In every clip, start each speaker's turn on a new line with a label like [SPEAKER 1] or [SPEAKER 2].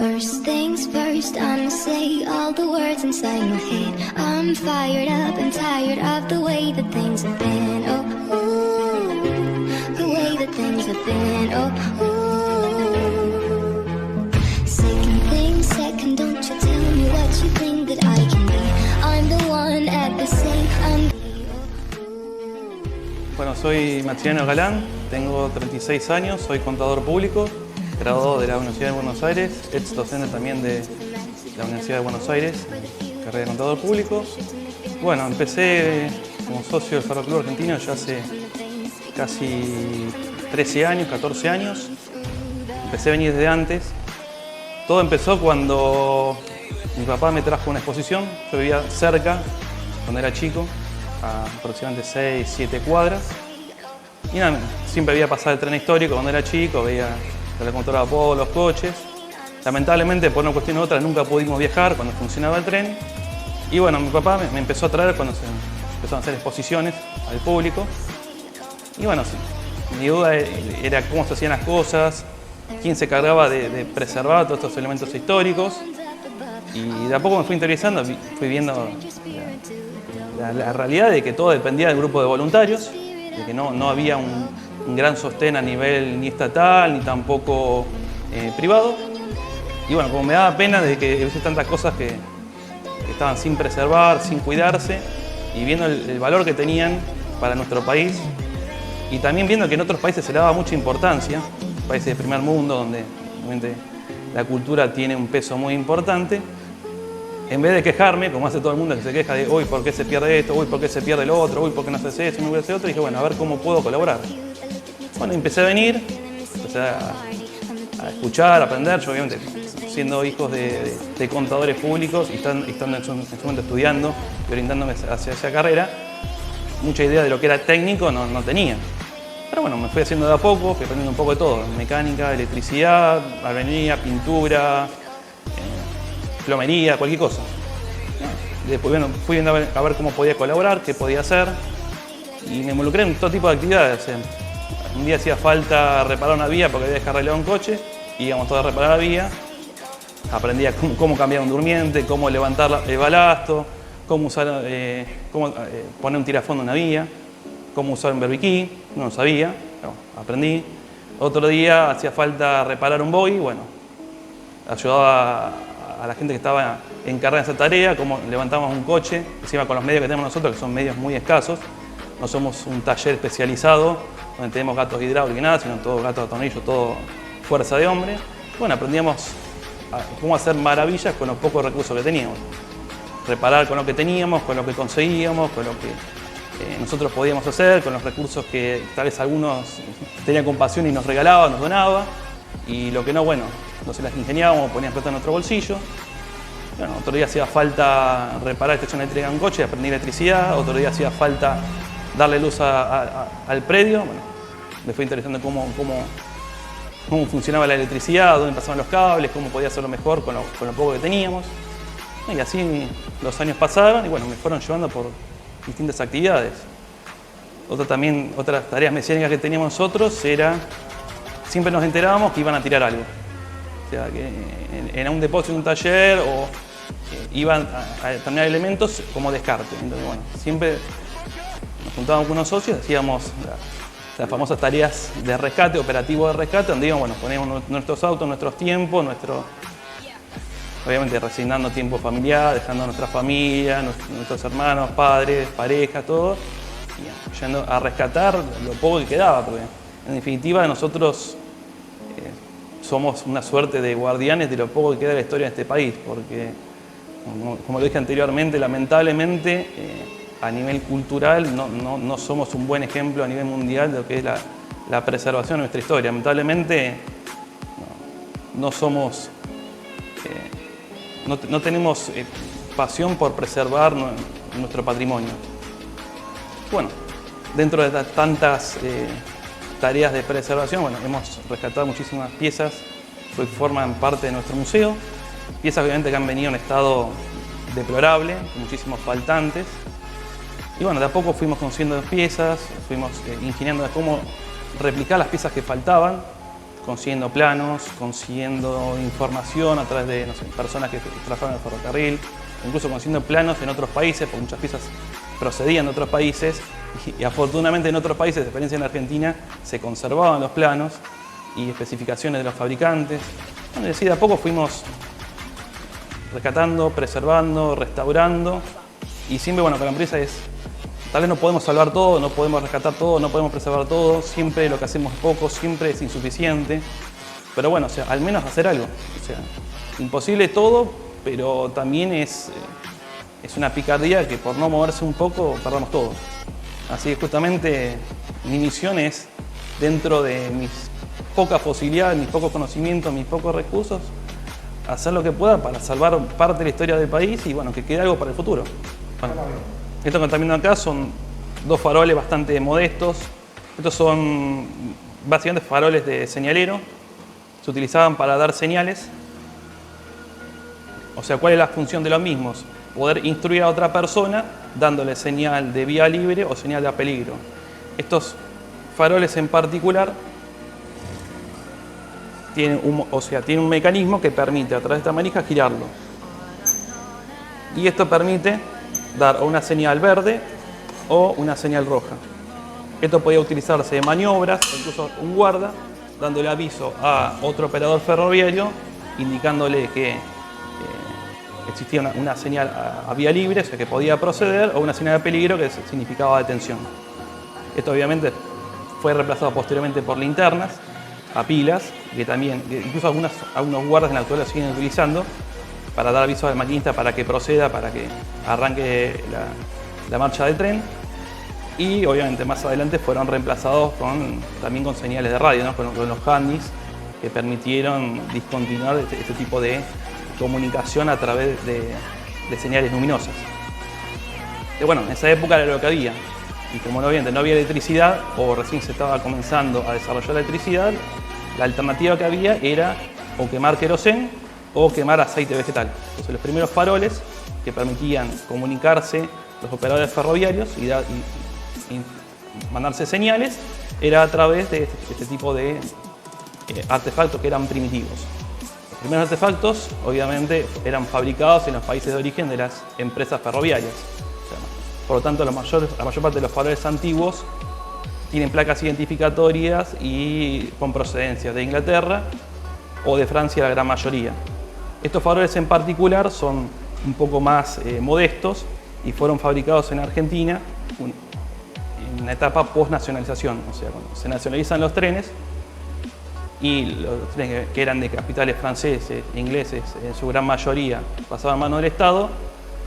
[SPEAKER 1] First things first, I'ma say all the words inside my head. I'm fired up and tired of the way that things have been. Oh, ooh, the way that things have been. Oh, ooh. Second thing second, don't you tell me what you think that I can be. I'm the one at the same.
[SPEAKER 2] Bueno, soy Maximiliano Galán, tengo 36 años, soy contador público, graduado de la Universidad de Buenos Aires, ex docente también de la Universidad de Buenos Aires, carrera de contador público. Bueno, empecé como socio del Ferroclub Argentino ya hace casi 13 años, 14 años. Empecé a venir desde antes. Todo empezó cuando mi papá me trajo una exposición. Yo vivía cerca, cuando era chico, a aproximadamente 6, 7 cuadras. Y nada, siempre veía pasar el tren histórico cuando era chico, veía la locomotora Apolo, los coches. Lamentablemente, por una cuestión u otra, nunca pudimos viajar cuando funcionaba el tren. Y bueno, mi papá me empezó a traer cuando se empezaron a hacer exposiciones al público. Y bueno, sí, mi duda era cómo se hacían las cosas, quién se cargaba de preservar todos estos elementos históricos. Y de a poco me fui interesando, fui viendo la realidad de que todo dependía del grupo de voluntarios, de que no había un gran sostén a nivel ni estatal ni tampoco privado. Y bueno, como me daba pena de que hubiese tantas cosas que estaban sin preservar, sin cuidarse, y viendo el valor que tenían para nuestro país, y también viendo que en otros países se le daba mucha importancia, países de primer mundo donde obviamente la cultura tiene un peso muy importante, en vez de quejarme, como hace todo el mundo que se queja de uy, ¿por qué se pierde esto? Uy, ¿por qué se pierde lo otro? Uy, ¿por qué no se hace eso? No voy a hacer otro. Y dije, bueno, a ver cómo puedo colaborar. Bueno, empecé a venir, empecé a escuchar, a aprender. Yo, obviamente, siendo hijos de contadores públicos y estando en su momento estudiando y orientándome hacia esa carrera, mucha idea de lo que era técnico no tenía. Pero bueno, me fui haciendo de a poco, fui aprendiendo un poco de todo. Mecánica, electricidad, albañilería, pintura, plomería, cualquier cosa. Después bueno, fui viendo a ver cómo podía colaborar, qué podía hacer, y me involucré en todo tipo de actividades. Un día hacía falta reparar una vía porque había descarrilado un coche, íbamos todos a reparar la vía, aprendía cómo cambiar un durmiente, cómo levantar el balasto, cómo usar, cómo poner un tirafondo en una vía, cómo usar un berbiquí, no lo sabía, pero aprendí. Otro día hacía falta reparar un boy, bueno, ayudaba a la gente que estaba encargada de esa tarea, cómo levantamos un coche, encima con los medios que tenemos nosotros, que son medios muy escasos. No somos un taller especializado, donde tenemos gatos hidráulicos y nada, sino todo gatos de tornillo, todo fuerza de hombre. Bueno, aprendíamos cómo hacer maravillas con los pocos recursos que teníamos. Reparar con lo que teníamos, con lo que conseguíamos, con lo que nosotros podíamos hacer, con los recursos que tal vez algunos tenían compasión y nos regalaban, nos donaban. Y lo que no, bueno, no se las ingeniábamos, poníamos plata en nuestro bolsillo. Bueno, otro día hacía falta reparar estación eléctrica en un coche, aprendí electricidad. Otro día hacía falta darle luz al predio. Bueno, me fui interesando cómo funcionaba la electricidad, dónde pasaban los cables, cómo podía hacerlo mejor con lo poco que teníamos. Y así los años pasaron y bueno, me fueron llevando por distintas actividades. Otras tareas mesiánicas que teníamos nosotros era, siempre nos enterábamos que iban a tirar algo. O sea, que en un depósito, en un taller, o iban a determinar elementos como descarte. Entonces, bueno, siempre nos juntábamos con unos socios, hacíamos las famosas tareas de rescate, operativo de rescate, donde íbamos, bueno, poníamos nuestros autos, nuestros tiempos, obviamente resignando tiempo familiar, dejando a nuestra familia, nuestros hermanos, padres, pareja, todo, y yendo a rescatar lo poco que quedaba, porque en definitiva nosotros somos una suerte de guardianes de lo poco que queda de la historia de este país, porque, como lo dije anteriormente, lamentablemente a nivel cultural no somos un buen ejemplo a nivel mundial de lo que es la preservación de nuestra historia. Lamentablemente no tenemos pasión por preservar nuestro patrimonio. Bueno, dentro de tantas tareas de preservación, bueno, hemos rescatado muchísimas piezas que forman parte de nuestro museo, piezas obviamente que han venido en estado deplorable, con muchísimos faltantes. Y bueno, de a poco fuimos conociendo piezas, fuimos ingeniando de cómo replicar las piezas que faltaban. consiguiendo planos, consiguiendo información a través de, no sé, personas que trabajaban en el ferrocarril, incluso consiguiendo planos en otros países, porque muchas piezas procedían de otros países y afortunadamente en otros países, a diferencia en Argentina, se conservaban los planos y especificaciones de los fabricantes. Bueno, es decir, de a poco fuimos rescatando, preservando, restaurando y siempre, bueno, con la empresa es, tal vez no podemos salvar todo, no podemos rescatar todo, no podemos preservar todo, siempre lo que hacemos es poco, siempre es insuficiente, pero bueno, o sea, al menos hacer algo. O sea, imposible todo, pero también es una picardía que por no moverse un poco perdamos todo. Así que justamente mi misión es, dentro de mis pocas posibilidades, mis pocos conocimientos, mis pocos recursos, hacer lo que pueda para salvar parte de la historia del país y bueno, que quede algo para el futuro. Bueno, esto que están viendo acá son dos faroles bastante modestos. Estos son básicamente faroles de señalero. Se utilizaban para dar señales. O sea, ¿cuál es la función de los mismos? Poder instruir a otra persona dándole señal de vía libre o señal de peligro. Estos faroles en particular tienen un mecanismo que permite a través de esta manija girarlo. Y esto permite dar o una señal verde o una señal roja. Esto podía utilizarse en maniobras, o incluso un guarda, dándole aviso a otro operador ferroviario, indicándole que existía una señal a vía libre, o sea que podía proceder, o una señal de peligro que significaba detención. Esto obviamente fue reemplazado posteriormente por linternas a pilas, que también, incluso algunos guardas en la actualidad lo siguen utilizando para dar aviso al maquinista para que proceda, para que arranque la marcha del tren. Y obviamente más adelante fueron reemplazados también con señales de radio, ¿no? con los handys, que permitieron discontinuar este tipo de comunicación a través de señales luminosas. Que bueno, en esa época era lo que había. Y como no había electricidad, o recién se estaba comenzando a desarrollar la electricidad, la alternativa que había era o quemar querosén o quemar aceite vegetal. Entonces los primeros faroles que permitían comunicarse los operadores ferroviarios y mandarse señales era a través de este tipo de artefactos que eran primitivos. Los primeros artefactos obviamente eran fabricados en los países de origen de las empresas ferroviarias. Por lo tanto, la mayor parte de los faroles antiguos tienen placas identificatorias y con procedencia de Inglaterra o de Francia la gran mayoría. Estos faroles en particular son un poco más modestos y fueron fabricados en Argentina en una etapa post-nacionalización. O sea, cuando se nacionalizan los trenes y los trenes que eran de capitales franceses, ingleses, en su gran mayoría pasaban a manos del Estado,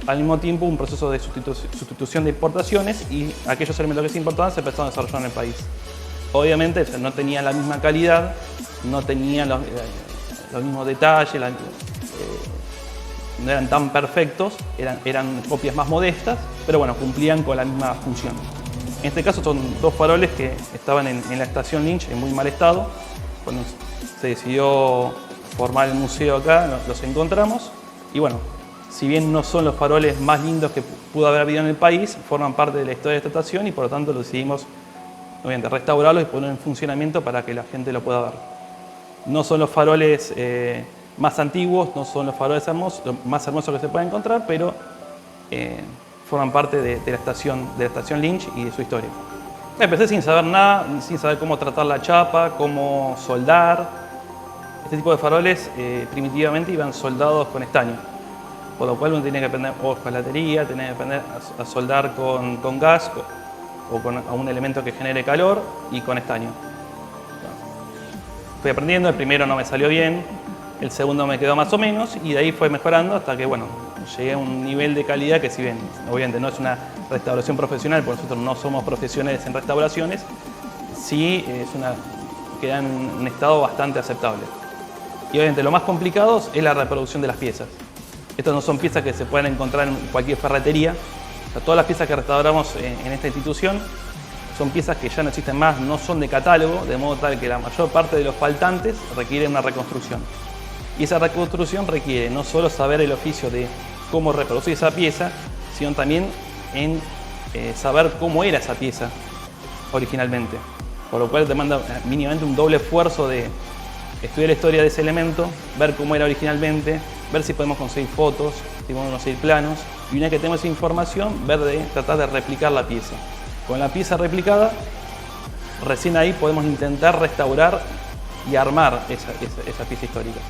[SPEAKER 2] al mismo tiempo un proceso de sustitución de importaciones y aquellos elementos que se importaban se empezaron a desarrollar en el país. Obviamente no tenían la misma calidad, no tenían los mismos detalles, no eran tan perfectos, eran copias más modestas, pero bueno, cumplían con la misma función. En este caso son dos faroles que estaban en la estación Lynch en muy mal estado. Cuando se decidió formar el museo acá, los encontramos y bueno, si bien no son los faroles más lindos que pudo haber habido en el país, forman parte de la historia de esta estación y por lo tanto decidimos obviamente restaurarlos y poner en funcionamiento para que la gente lo pueda ver. No son los faroles más antiguos, no son los faroles más hermosos que se pueden encontrar, pero forman parte de la estación Lynch y de su historia. Empecé sin saber nada, sin saber cómo tratar la chapa, cómo soldar. Este tipo de faroles primitivamente iban soldados con estaño. Por lo cual uno tiene que aprender hojalatería, tiene que aprender a soldar con gas o con un elemento que genere calor y con estaño. Fui aprendiendo, el primero no me salió bien, el segundo me quedó más o menos y de ahí fue mejorando hasta que bueno, llegué a un nivel de calidad que si bien obviamente no es una restauración profesional, porque nosotros no somos profesionales en restauraciones, sí queda en un estado bastante aceptable. Y obviamente lo más complicado es la reproducción de las piezas. Estas no son piezas que se pueden encontrar en cualquier ferretería. O sea, todas las piezas que restauramos en esta institución son piezas que ya no existen más, no son de catálogo, de modo tal que la mayor parte de los faltantes requieren una reconstrucción. Y esa reconstrucción requiere no solo saber el oficio de cómo reproducir esa pieza, sino también en saber cómo era esa pieza originalmente. Por lo cual demanda mínimamente un doble esfuerzo de estudiar la historia de ese elemento, ver cómo era originalmente, ver si podemos conseguir fotos, si podemos conseguir planos, y una vez que tenemos esa información, tratar de replicar la pieza. Con la pieza replicada, recién ahí podemos intentar restaurar y armar esa pieza histórica.